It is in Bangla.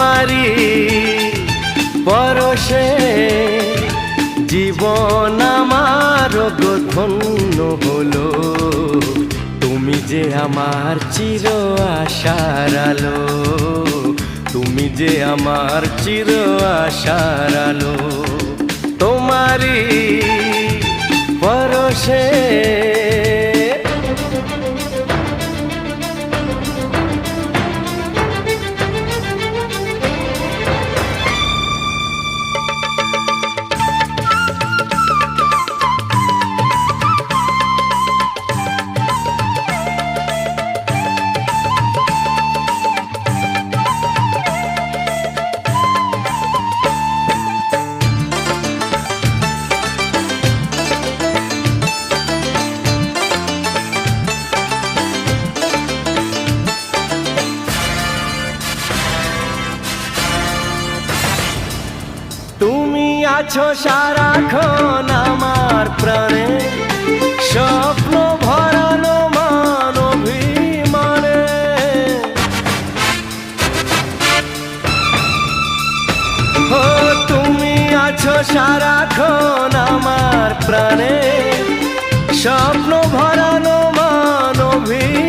তোমারি পরশে জীবন আমার ধন্য হলো। তুমি যে আমার চির আশার আলো, তুমি যে আমার চির আশার আলো। তোমারি পরশে তুমি আছো সারাক্ষণ আমার প্রাণে, স্বপ্ন ভরানো মান অভিমানে। ও তুমি আছো সারাক্ষণ আমার প্রাণে, স্বপ্ন ভরানো মান অভিমানে।